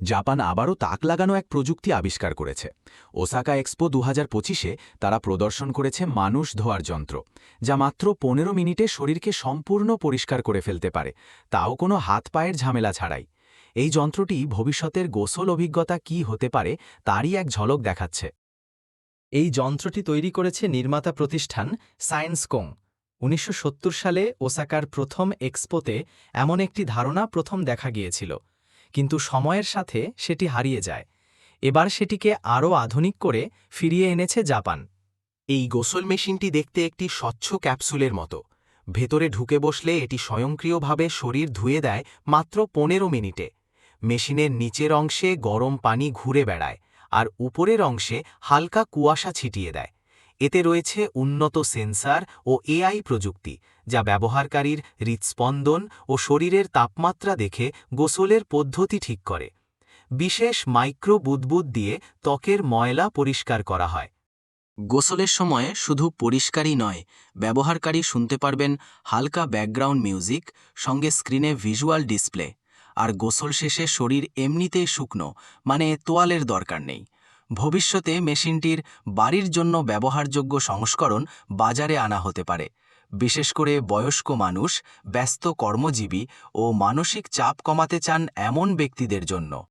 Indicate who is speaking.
Speaker 1: Japan আবারও তাক লাগানো এক প্রযুক্তি আবিষ্কার করেছে। ওসাকা এক্সপো ২০২৫-এ তারা প্রদর্শন করেছে মানুষ ধোয়ার যন্ত্র, যা মাত্র ১৫ মিনিটে শরীরকে সম্পূর্ণ পরিষ্কার করে ফেলতে পারে, তাও কোনো হাত পায়ের ঝামেলা ছাড়াই। এই যন্ত্রটি ভবিষ্যতের গোসল অভিজ্ঞতা কী হতে পারে তারই এক ঝলক দেখাচ্ছে।
Speaker 2: এই যন্ত্রটি তৈরি করেছে নির্মাতা প্রতিষ্ঠান সায়েন্সকং। ১৯৭০ সালে ওসাকার প্রথম এক্সপোতে এমন একটি ধারণা প্রথম দেখা গিয়েছিল, কিন্তু সময়ের সাথে সেটি হারিয়ে যায়। এবার সেটিকে আরও আধুনিক করে ফিরিয়ে এনেছে জাপান।
Speaker 1: এই গোসল মেশিনটি দেখতে একটি স্বচ্ছ ক্যাপসুলের মতো। ভেতরে ঢুকে বসলে এটি স্বয়ংক্রিয়ভাবে শরীর ধুয়ে দেয় মাত্র ১৫ মিনিটে। মেশিনের নিচের অংশে গরম পানি ঘুরে বেড়ায়, আর উপরের অংশে হালকা কুয়াশা ছিটিয়ে দেয়। এতে রয়েছে উন্নত সেন্সর ও এআই প্রযুক্তি, যা ব্যবহারকারীর হৃৎস্পন্দন ও শরীরের তাপমাত্রা দেখে গোসলের পদ্ধতি ঠিক করে। বিশেষ মাইক্রো বুদবুদ দিয়ে ত্বকের ময়লা পরিষ্কার করা হয়। গোসলের সময় শুধু পরিষ্কারই নয়, ব্যবহারকারী শুনতে পারবেন হালকা ব্যাকগ্রাউন্ড মিউজিক, সঙ্গে স্ক্রিনে ভিজুয়াল ডিসপ্লে। আর গোসল শেষে শরীর এমনিতেই শুকনো, মানে তোয়ালের দরকার নেই। ভবিষ্যতে মেশিনটির বাড়ির জন্য ব্যবহারযোগ্য সংস্করণ বাজারে আনা হতে পারে, বিশেষ করে বয়স্ক মানুষ, ব্যস্ত কর্মজীবী ও মানসিক চাপ কমাতে চান এমন ব্যক্তিদের জন্য।